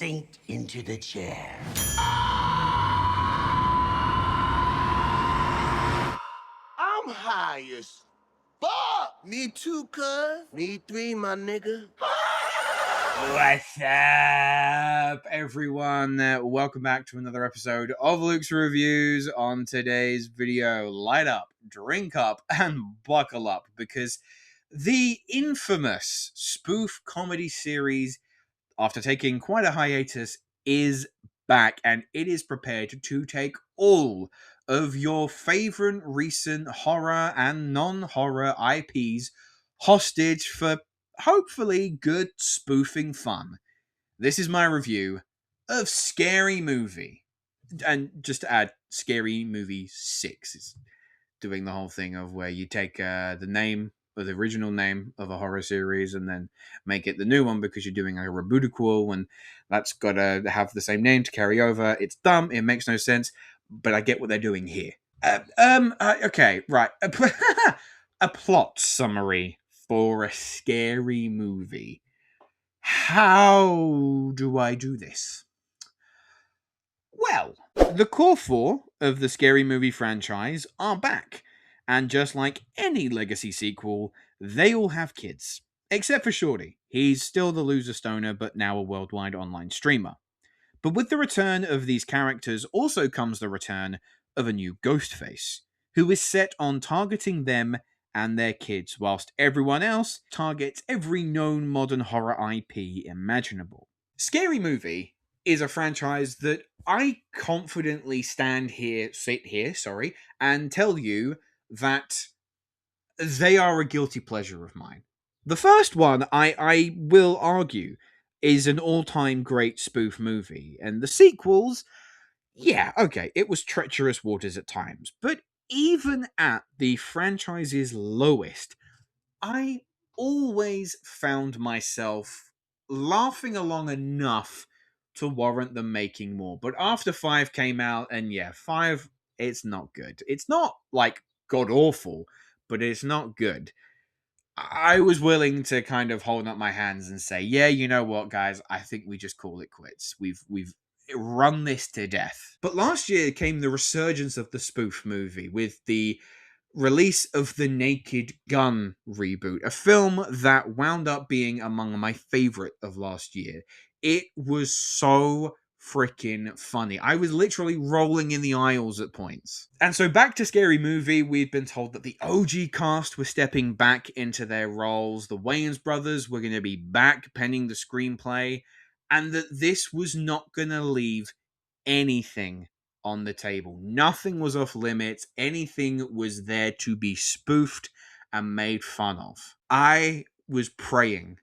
sink into the chair. I'm high as fuck. Me too, cuz. Me three, my nigga. What's up, everyone? Welcome back to another episode of Luke's Reviews. On today's video, light up, drink up, and buckle up, because the infamous spoof comedy series, after taking quite a hiatus, is back, and it is prepared to take all of your favorite recent horror and non-horror IPs hostage for hopefully good spoofing fun. This is my review of Scary Movie. And just to add, Scary Movie 6 is doing the whole thing of where you take the name, or the original name of a horror series, and then make it the new one because you're doing a rebootical, and that's got to have the same name to carry over. It's dumb, it makes no sense, but I get what they're doing here. Okay, right. A plot summary for a Scary Movie. How do I do this? Well, the core four of the Scary Movie franchise are back, and just like any legacy sequel, they all have kids. Except for Shorty. He's still the loser stoner, but now a worldwide online streamer. But with the return of these characters also comes the return of a new Ghostface, who is set on targeting them and their kids, whilst everyone else targets every known modern horror IP imaginable. Scary Movie is a franchise that I confidently sit here, and tell you that they are a guilty pleasure of mine. The first one, I will argue, is an all-time great spoof movie, and the sequels, yeah, okay, it was treacherous waters at times, but even at the franchise's lowest, I always found myself laughing along enough to warrant them making more. But after 5 came out, and yeah, 5, it's not good. It's not like god awful, but it's not good. I was willing to kind of hold up my hands and say, yeah, you know what, guys, I think we just call it quits. We've run this to death. But last year came the resurgence of the spoof movie with the release of the Naked Gun reboot, a film that wound up being among my favorite of last year. It was so freaking funny. I was literally rolling in the aisles at points. And so back to Scary Movie, we've been told that the OG cast were stepping back into their roles. The Wayans brothers were going to be back penning the screenplay, and that this was not going to leave anything on the table. Nothing was off limits. Anything was there to be spoofed and made fun of. I was praying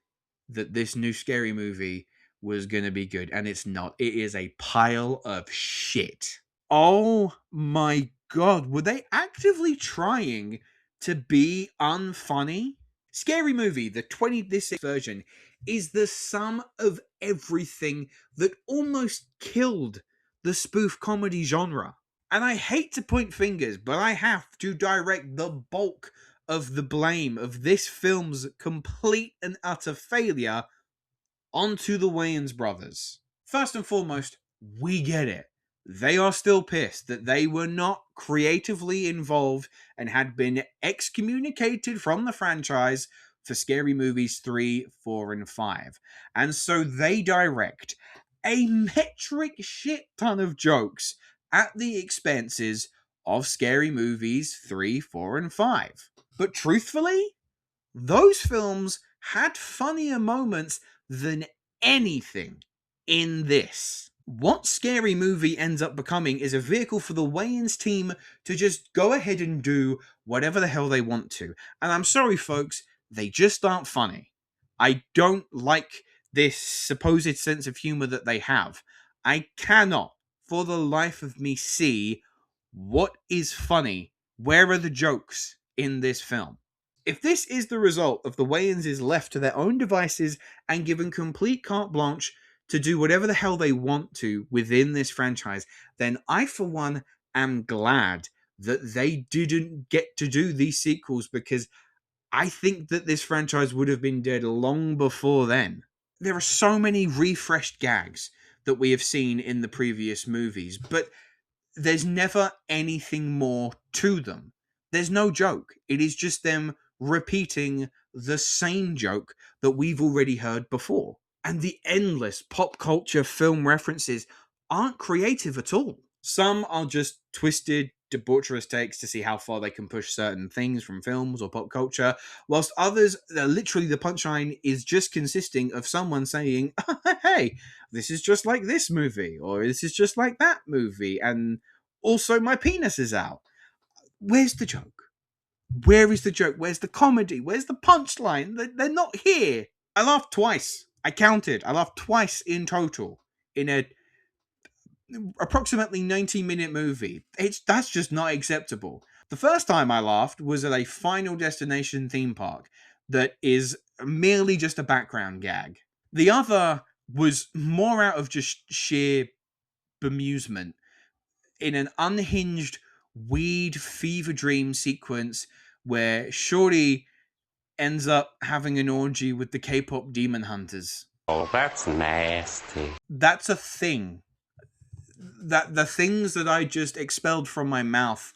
that this new Scary Movie was going to be good, and it's not. It is a pile of shit. Oh my god, were they actively trying to be unfunny? Scary Movie, this version, is the sum of everything that almost killed the spoof comedy genre. And I hate to point fingers, but I have to direct the bulk of the blame of this film's complete and utter failure onto the Wayans brothers. First and foremost, we get it. They are still pissed that they were not creatively involved and had been excommunicated from the franchise for Scary Movies 3, 4, and 5. And so they direct a metric shit ton of jokes at the expenses of Scary Movies 3, 4, and 5. But truthfully, those films had funnier moments than anything in this. What Scary Movie ends up becoming is a vehicle for the Wayans team to just go ahead and do whatever the hell they want to. And I'm sorry, folks, they just aren't funny. I don't like this supposed sense of humor that they have. I cannot, for the life of me, see what is funny. Where are the jokes in this film? If this is the result of the Wayans left to their own devices and given complete carte blanche to do whatever the hell they want to within this franchise, then I, for one, am glad that they didn't get to do these sequels, because I think that this franchise would have been dead long before then. There are so many refreshed gags that we have seen in the previous movies, but there's never anything more to them. There's no joke. It is just them repeating the same joke that we've already heard before. And the endless pop culture film references aren't creative at all. Some are just twisted, debaucherous takes to see how far they can push certain things from films or pop culture, whilst others, literally the punchline is just consisting of someone saying, hey, this is just like this movie, or this is just like that movie, and also my penis is out. Where's the joke? Where is the joke? Where's the comedy? Where's the punchline? They're not here. I laughed twice. I counted. I laughed twice in total in a approximately 90-minute movie. That's just not acceptable. The first time I laughed was at a Final Destination theme park that is merely just a background gag. The other was more out of just sheer bemusement in an unhinged weed fever dream sequence where Shorty ends up having an orgy with the K-pop demon hunters. Oh, that's nasty. That's a thing. That the things that I just expelled from my mouth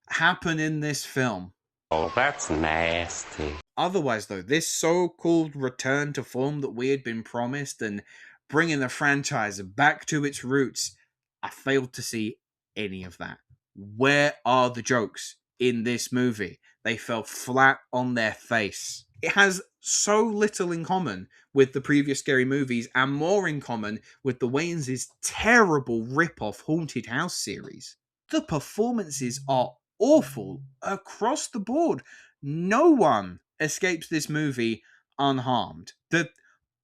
happen in this film. Oh, that's nasty. Otherwise, though, this so-called return to form that we had been promised and bringing the franchise back to its roots, I failed to see any of that. Where are the jokes in this movie? They fell flat on their face. It has so little in common with the previous scary movies and more in common with the Wayans' terrible rip-off Haunted House series. The performances are awful across the board. No one escapes this movie unharmed. The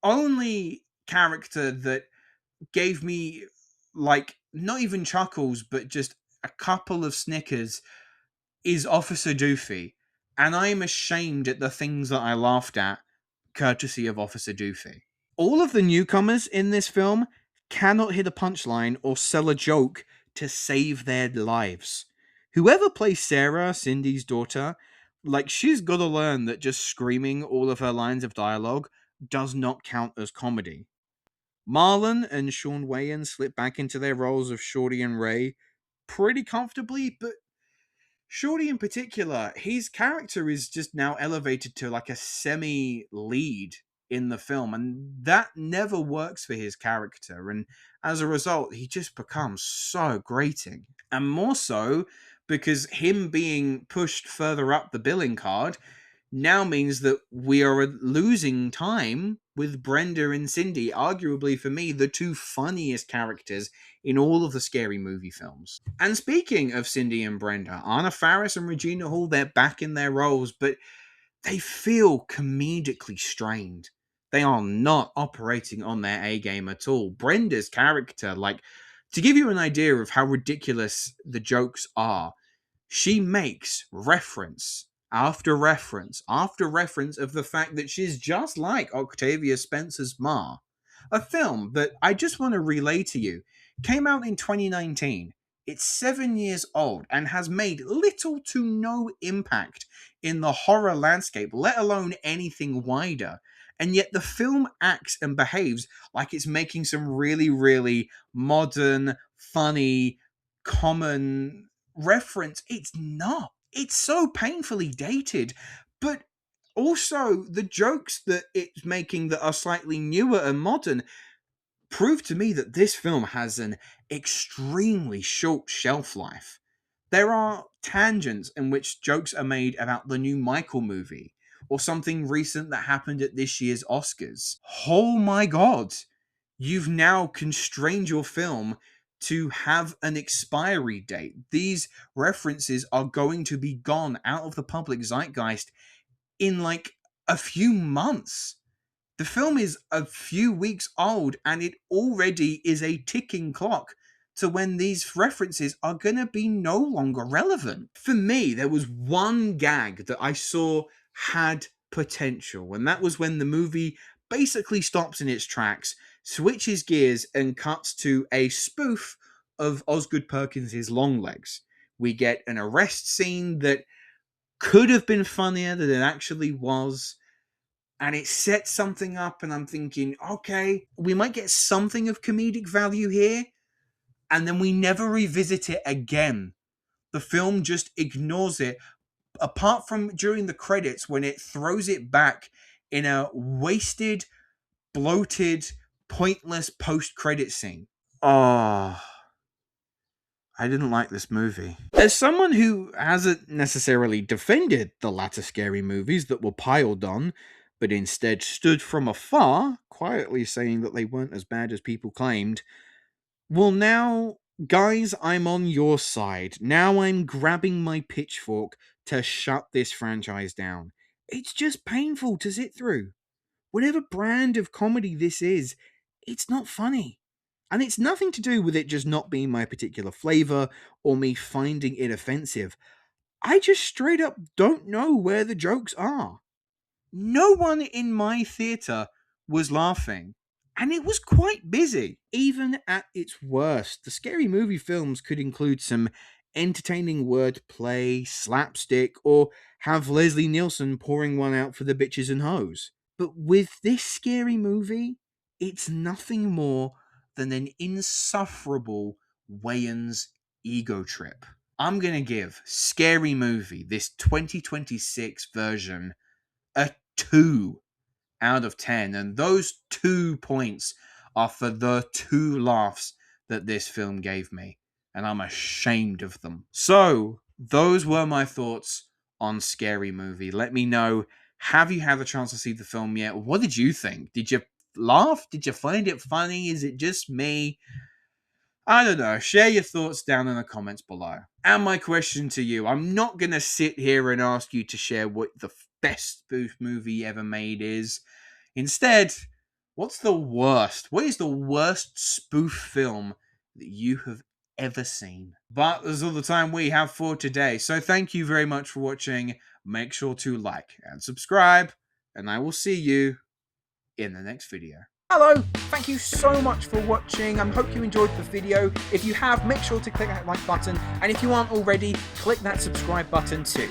only character that gave me, like, not even chuckles, but just a couple of snickers is Officer Doofy. And I am ashamed at the things that I laughed at, courtesy of Officer Doofy. All of the newcomers in this film cannot hit a punchline or sell a joke to save their lives. Whoever plays Sarah, Cindy's daughter, like, she's got to learn that just screaming all of her lines of dialogue does not count as comedy. Marlon and Shawn Wayans slip back into their roles of Shorty and Ray pretty comfortably, but Shorty in particular, his character is just now elevated to like a semi-lead in the film, and that never works for his character, and as a result, he just becomes so grating. And more so because him being pushed further up the billing card now means that we are losing time with Brenda and Cindy, arguably for me the two funniest characters in all of the scary movie films. And speaking of Cindy and Brenda, Anna Faris and Regina Hall, they're back in their roles, but they feel comedically strained. They are not operating on their A game at all. Brenda's character, like, to give you an idea of how ridiculous the jokes are, she makes reference after reference after reference of the fact that she's just like Octavia Spencer's Ma. A film that I just want to relay to you came out in 2019. It's 7 years old and has made little to no impact in the horror landscape, let alone anything wider. And yet the film acts and behaves like it's making some really, really modern, funny, common reference. It's not. It's so painfully dated. But also, the jokes that it's making that are slightly newer and modern prove to me that this film has an extremely short shelf life. There are tangents in which jokes are made about the new Michael movie, or something recent that happened at this year's Oscars. Oh my god! You've now constrained your film to have an expiry date. These references are going to be gone out of the public zeitgeist in like a few months. The film is a few weeks old and it already is a ticking clock to when these references are going to be no longer relevant. For me, there was one gag that I saw had potential, and that was when the movie basically stops in its tracks, switches gears, and cuts to a spoof of Osgood Perkins' Long Legs. We get an arrest scene that could have been funnier than it actually was. and it sets something up, and I'm thinking, okay, we might get something of comedic value here, and then we never revisit it again. The film just ignores it, apart from during the credits when it throws it back in a wasted, bloated, pointless post-credit scene. Oh, I didn't like this movie. As someone who hasn't necessarily defended the latter scary movies that were piled on, but instead stood from afar, quietly saying that they weren't as bad as people claimed, well, now, guys, I'm on your side. Now I'm grabbing my pitchfork to shut this franchise down. It's just painful to sit through. Whatever brand of comedy this is, it's not funny. And it's nothing to do with it just not being my particular flavor or me finding it offensive. I just straight up don't know where the jokes are. No one in my theater was laughing. And it was quite busy. Even at its worst, the scary movie films could include some entertaining wordplay, slapstick, or have Leslie Nielsen pouring one out for the bitches and hoes. But with this scary movie, it's nothing more than an insufferable Wayans ego trip. I'm going to give Scary Movie, this 2026 version, a 2 out of 10. And those 2 points are for the 2 laughs that this film gave me. And I'm ashamed of them. So, those were my thoughts on Scary Movie. Let me know, have you had a chance to see the film yet? What did you think? Did you laugh? Did you find it funny? Is it just me? I don't know. Share your thoughts down in the comments below. And my question to you, I'm not going to sit here and ask you to share what the best spoof movie ever made is. Instead, what's the worst? What is the worst spoof film that you have ever seen? But that's all the time we have for today. So thank you very much for watching. Make sure to like and subscribe. And I will see you in the next video. Hello, thank you so much for watching. I hope you enjoyed the video. If you have, make sure to click that like button. And if you aren't already, click that subscribe button too.